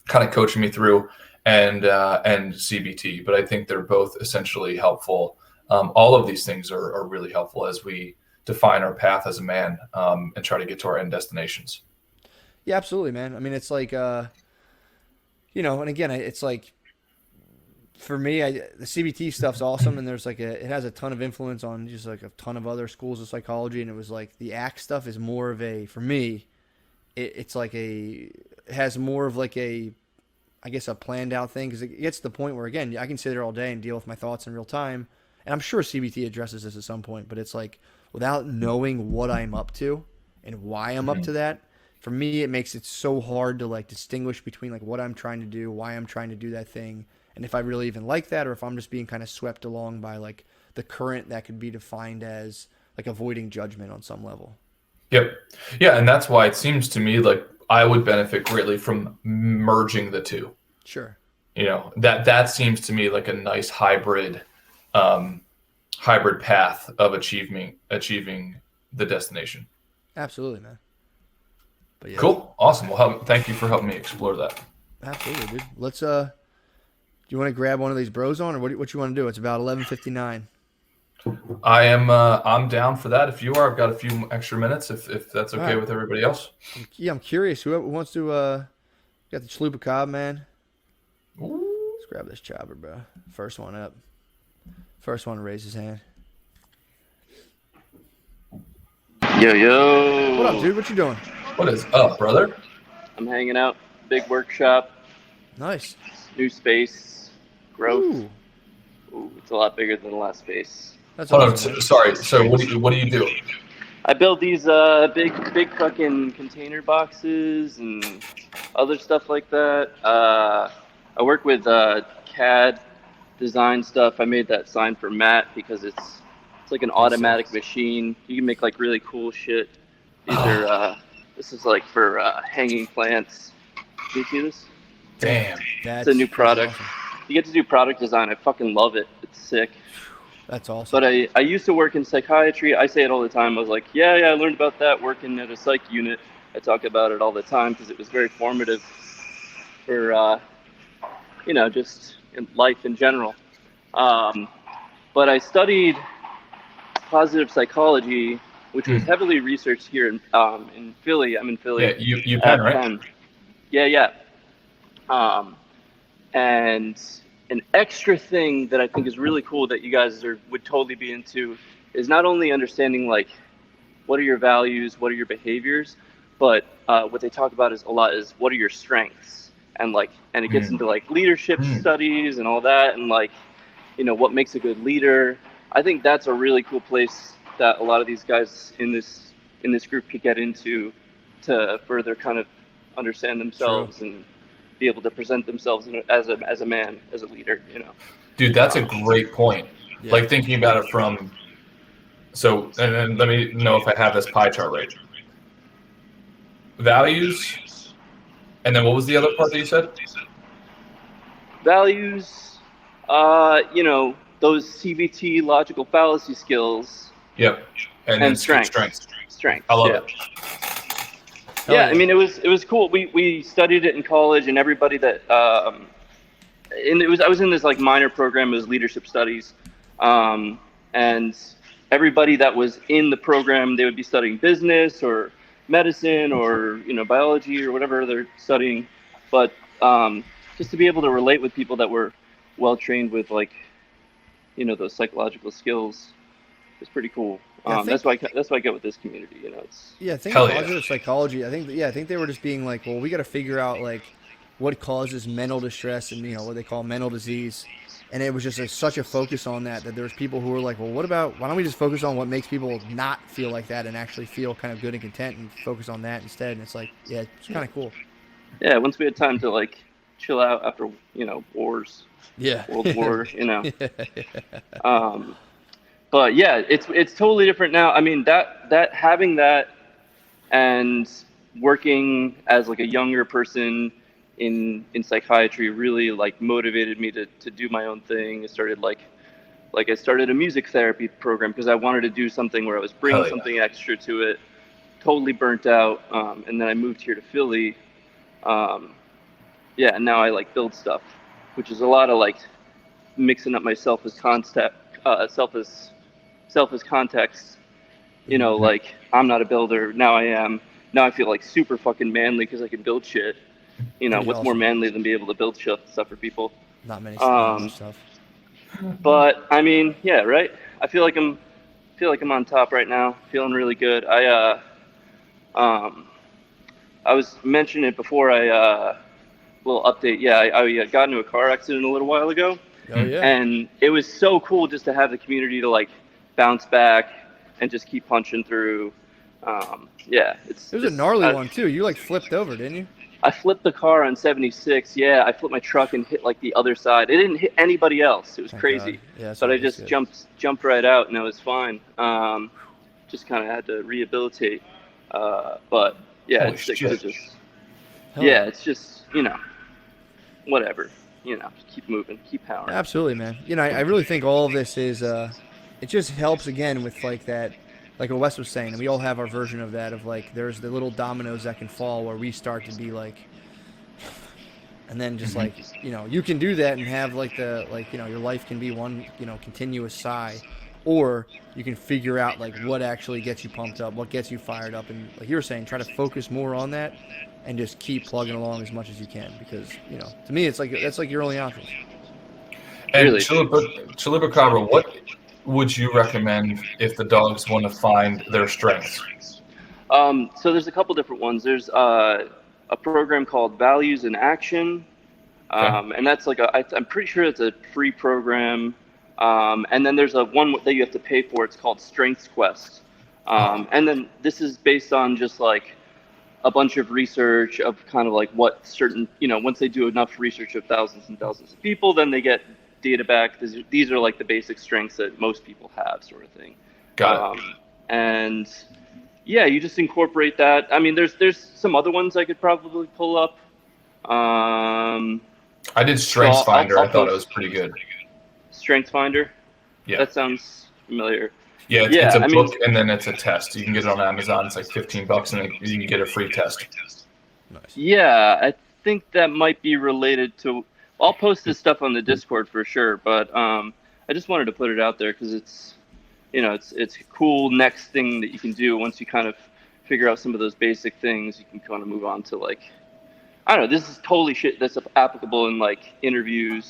kind of coaching me through, and CBT. But I think they're both essentially helpful. All of these things are really helpful as we define our path as a man, and try to get to our end destinations. Yeah, absolutely, man. I mean, it's like, and again, it's like for me, the CBT stuff's awesome, and there's like it has a ton of influence on just like a ton of other schools of psychology, and it was like the ACT stuff is more of a for me, it's like it has more of like I guess a planned out thing because it gets to the point where again I can sit there all day and deal with my thoughts in real time, and I'm sure CBT addresses this at some point, but it's like without knowing what I'm up to and why I'm up to that. For me, it makes it so hard to like distinguish between like what I'm trying to do, why I'm trying to do that thing, and if I really even like that, or if I'm just being kind of swept along by like the current that could be defined as like avoiding judgment on some level. Yep. Yeah, and that's why it seems to me like I would benefit greatly from merging the two. Sure. That seems to me like a nice hybrid path of achieving the destination. Absolutely, man. But yeah. Cool. Awesome. Well, thank you for helping me explore that. Absolutely, dude. Let's do you want to grab one of these bros on, or what you want to do? It's about 11:59. I'm down for that. If you are, I've got a few extra minutes if that's okay with everybody else. I'm curious. Whoever wants to got the chalupa cob, man. Ooh. Let's grab this chopper, bro. First one up. First one to raise his hand. Yo. What up, dude? What you doing? What is up, brother? I'm hanging out. Big workshop. Nice. New space. Growth. Ooh, it's a lot bigger than the last space. That's Hold awesome. on. Sorry. So what do you do? I build these big fucking container boxes and other stuff like that. I work with CAD design stuff. I made that sign for Matt because it's like an automatic machine. You can make like really cool shit. These are this is like for hanging plants. Do you see this? Damn. It's a new product. Awesome. You get to do product design. I fucking love it. It's sick. That's awesome. But I used to work in psychiatry. I say it all the time. I was like, yeah, I learned about that working at a psych unit. I talk about it all the time because it was very formative for, just in life in general. But I studied positive psychology, which was heavily researched here in Philly. I'm in Philly. Yeah, UPenn, right? Penn. Yeah. And an extra thing that I think is really cool that you guys would totally be into is not only understanding like what are your values, what are your behaviors, but what they talk about is what are your strengths, and it gets into like leadership studies and all that, and like what makes a good leader. I think that's a really cool place that a lot of these guys in this group could get into to further kind of understand themselves and be able to present themselves as a man, as a leader, Dude, that's a great point. Yeah. Like thinking about it from, and then let me know if I have this pie chart right. Values, and then what was the other part that you said? Values, those CBT logical fallacy skills. Yep. And then strength. Strength. I love it. Yeah, I mean, it was cool. We studied it in college, and everybody that I was in this like minor program. It was leadership studies, and everybody that was in the program, they would be studying business or medicine or biology or whatever they're studying. But just to be able to relate with people that were well trained with like those psychological skills is pretty cool. That's why I get with this community. It's I think positive psychology. I think they were just being like, well, we got to figure out like what causes mental distress and what they call mental disease, and it was just such a focus on that there was people who were like, well, why don't we just focus on what makes people not feel like that and actually feel kind of good and content and focus on that instead. And it's like, yeah, it's kind of cool. Yeah, once we had time to like chill out after wars. Yeah. World War. But yeah, it's totally different now. I mean, that having that and working as like a younger person in psychiatry really like motivated me to do my own thing. I started I started a music therapy program because I wanted to do something where I was bringing something extra to it. Totally burnt out, and then I moved here to Philly, yeah, and now I like build stuff, which is a lot of like mixing up my self as concept, self as context. You know, like I'm not a builder. Now I am. Now I feel like super fucking manly because I can build shit. You know, Pretty what's more awesome. manly than be able to build stuff for people? Not much stuff. But I mean, yeah, right. I feel like I'm on top right now. Feeling really good. I was mentioning it before. Little update. Yeah, I got into a car accident a little while ago. Oh yeah. And it was so cool just to have the community to like bounce back and just keep punching through. Yeah, It was a gnarly one too. You like flipped over, didn't you? I flipped the car on 76. Yeah, I flipped my truck and hit like the other side. It didn't hit anybody else. It was Thank crazy. God. Yeah, but I just jumped right out and it was fine. Just kind of had to rehabilitate. But yeah, Holy it's shit. it's just whatever. Just keep moving, keep powering. Absolutely, man. I really think all of this is it just helps again with like that, like what Wes was saying, and we all have our version of that, of like there's the little dominoes that can fall where we start to be like, and then just like you can do that and have like your life can be one continuous sigh, or you can figure out like what actually gets you pumped up, what gets you fired up, and like you were saying, try to focus more on that and just keep plugging along as much as you can, because to me it's like that's like your only option. And Really? Chupacabra, what would you recommend if the dogs want to find their strengths? So there's a couple different ones. There's a program called Values in Action, and that's like I'm pretty sure it's a free program. And then there's one that you have to pay for. It's called Strengths Quest. And then this is based on just like a bunch of research of kind of like what certain, once they do enough research of thousands and thousands of people, then they get data back. These are like the basic strengths that most people have, sort of thing. Got it. And yeah, you just incorporate that. I mean, there's some other ones I could probably pull up. I did Strengths Finder. I thought it was pretty good. Strengths Finder? Yeah. That sounds familiar. Yeah, it's a book and then it's a test. You can get it on Amazon. It's like $15 and then you can get a free test. Nice. Yeah, I think that might be related to. I'll post this stuff on the Discord for sure, but I just wanted to put it out there because it's a cool next thing that you can do once you kind of figure out some of those basic things. You can kind of move on to like, I don't know. This is totally shit that's applicable in like interviews.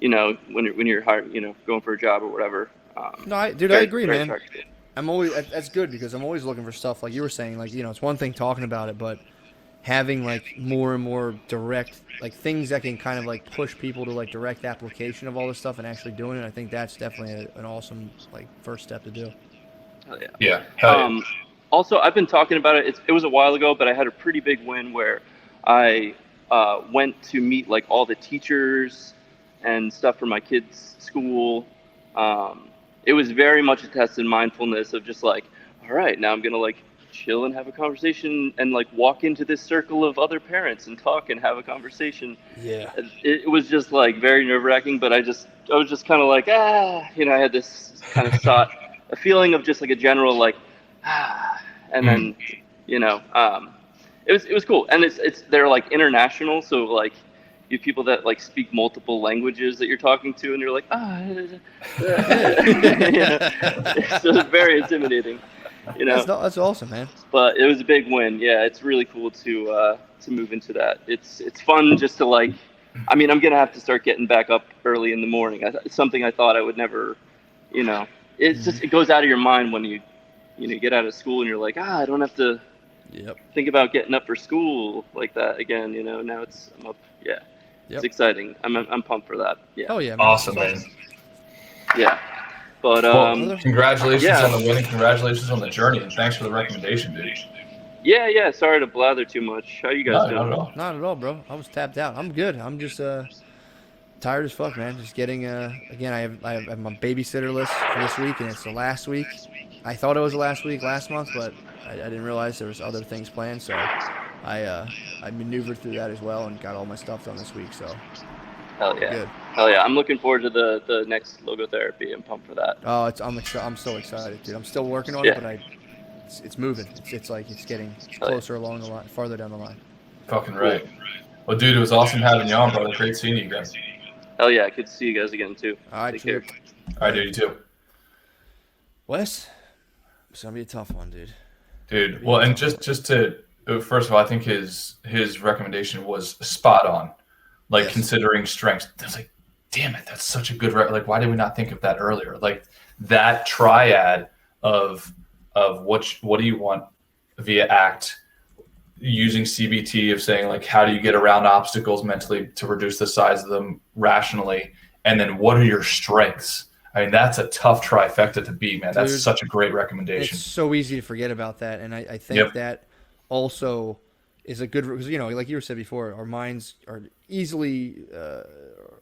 When you're hired, going for a job or whatever. I agree, man. That's good because I'm always looking for stuff like you were saying, like, it's one thing talking about it, but having like more and more direct, like things that can kind of like push people to like direct application of all this stuff and actually doing it. I think that's definitely an awesome like first step to do. Hell yeah. Yeah. Hell yeah. Also, I've been talking about it. It was a while ago, but I had a pretty big win where I went to meet like all the teachers and stuff for my kids' school. It was very much a test in mindfulness of just like, all right, now I'm going to like chill and have a conversation and like walk into this circle of other parents and talk and have a conversation. Yeah. It was just like very nerve wracking, but I was just kind of like, I had this kind of a feeling of just like a general like, and then, it was cool. And they're like international. So like, you have people that like speak multiple languages that you're talking to, and you're like, so it's very intimidating, That's awesome, man. But it was a big win. Yeah, it's really cool to move into that. It's fun just to like. I mean, I'm gonna have to start getting back up early in the morning. It's something I thought I would never. It's just it goes out of your mind when you get out of school and you're like, I don't have to. Yep. Think about getting up for school like that again. Now I'm up. Yeah. Yep. It's exciting. I'm pumped for that. Yeah. Oh yeah. Man. Awesome, man. Yeah. But congratulations on the win and congratulations on the journey, and thanks for the recommendation, dude. Yeah. Sorry to blather too much. How you guys doing? Not at all, bro. I was tapped out. I'm good. I'm just tired as fuck, man. Just getting again. I have my babysitter list for this week, and it's the last week. I thought it was the last week last month, but I didn't realize there was other things planned. So I maneuvered through that as well and got all my stuff done this week. So hell yeah, good. Hell yeah. I'm looking forward to the next logotherapy. I'm pumped for that. Oh, I'm so excited, dude. I'm still working on it, but it's moving. It's like it's getting closer along the line, farther down the line. Fucking right. Well, dude, it was awesome having you on, brother. Great seeing you again. Hell yeah, good to see you guys again too. All right, Take care. All right, dude, you too. Wes, it's gonna be a tough one, dude. Dude, well, and just to first of all, I think his recommendation was spot on. Like Yes. considering strengths, I was like, damn it, that's such a good like. Why did we not think of that earlier? Like that triad of what do you want via ACT, using CBT of saying like how do you get around obstacles mentally to reduce the size of them rationally, and then what are your strengths? I mean, that's a tough trifecta to beat, man. That's Dude, such a great recommendation. It's so easy to forget about that, and I think that also is a good, because like you said before, our minds are easily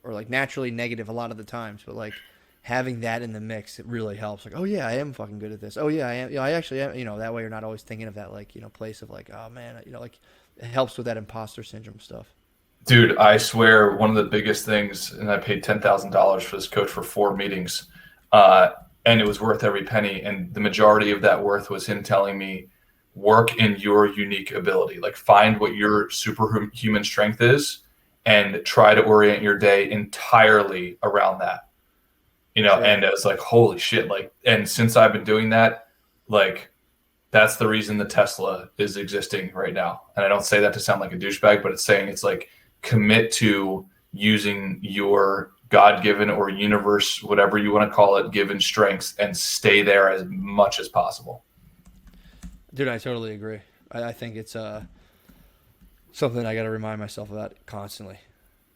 or like naturally negative a lot of the times, but like having that in the mix, it really helps. Like, oh yeah, I am fucking good at this. Oh yeah, I am. I actually am. That way you're not always thinking of that like place of like, oh man, like it helps with that imposter syndrome stuff. Dude, I swear one of the biggest things, and I paid $10,000 for this coach for 4 meetings, and it was worth every penny. And the majority of that worth was him telling me, work in your unique ability. Like find what your superhuman strength is and try to orient your day entirely around that. Sure. And I was like, holy shit. Like, and since I've been doing that, like, that's the reason the Tesla is existing right now. And I don't say that to sound like a douchebag, but it's like, commit to using your God-given or universe, whatever you want to call it, given strengths, and stay there as much as possible. Dude, I totally agree. I think it's something I got to remind myself about constantly.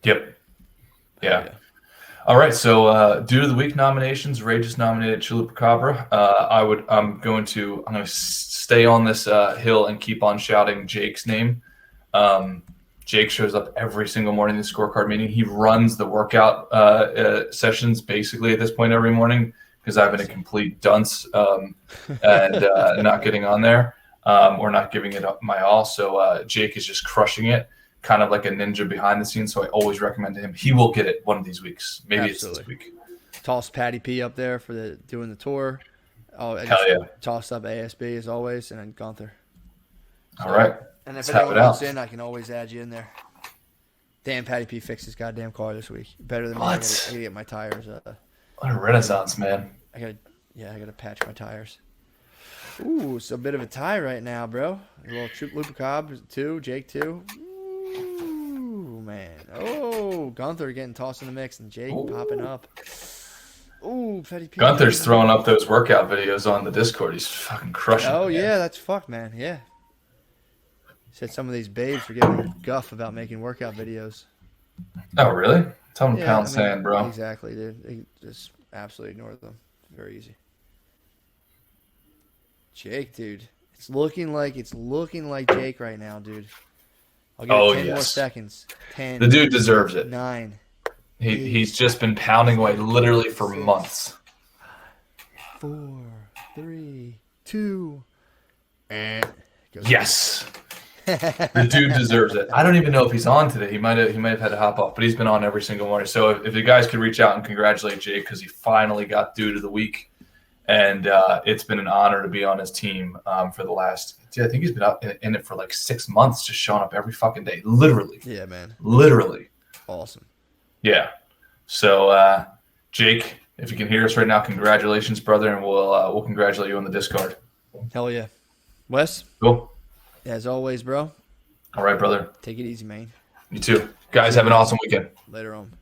Yep. Yeah. All right. So due to the week nominations, Ray just nominated Chupacabra. I'm going to stay on this hill and keep on shouting Jake's name. Jake shows up every single morning in the scorecard meeting. He runs the workout sessions basically at this point every morning because I've been a complete dunce and not getting on there or not giving it up my all. So Jake is just crushing it, kind of like a ninja behind the scenes. So I always recommend to him. He will get it one of these weeks. Maybe Absolutely. It's this week. Toss Patty P up there for doing the tour. Oh, hell yeah! Tossed up ASB as always, and then Gunther. All right. And if anyone wants in, I can always add you in there. Damn, Patty P fixed his goddamn car this week. Better than me. I gotta get my tires. What a renaissance, man. I gotta patch my tires. Ooh, it's a bit of a tie right now, bro. A little Chupacabra 2, Jake 2. Ooh, man. Oh, Gunther getting tossed in the mix and Jake popping up. Ooh, Patty P. Gunther's throwing up those workout videos on the Discord. He's fucking crushing. Oh, yeah, that's fucked, man. Yeah. Said some of these babes were getting guff about making workout videos. Oh, really? Tell them to pound sand, bro. Exactly, dude. They just absolutely ignore them. Very easy. Jake, dude. It's looking like Jake right now, dude. I'll give it 10 more seconds. 10. The dude deserves it. 9. He's just been pounding away literally for months. 4, 3, 2. Yes. The dude deserves it. I don't even know if he's on today. He might have had to hop off, but he's been on every single morning. So if you guys could reach out and congratulate Jake because he finally got due to the week, and it's been an honor to be on his team for the last. I think he's been up in it for like 6 months, just showing up every fucking day, literally. Yeah, man. Literally. Awesome. Yeah. So Jake, if you can hear us right now, congratulations, brother, and we'll congratulate you on the Discord. Hell yeah, Wes. Cool. As always, bro. All right, brother. Take it easy, man. You too. Guys, have an awesome weekend. Later on.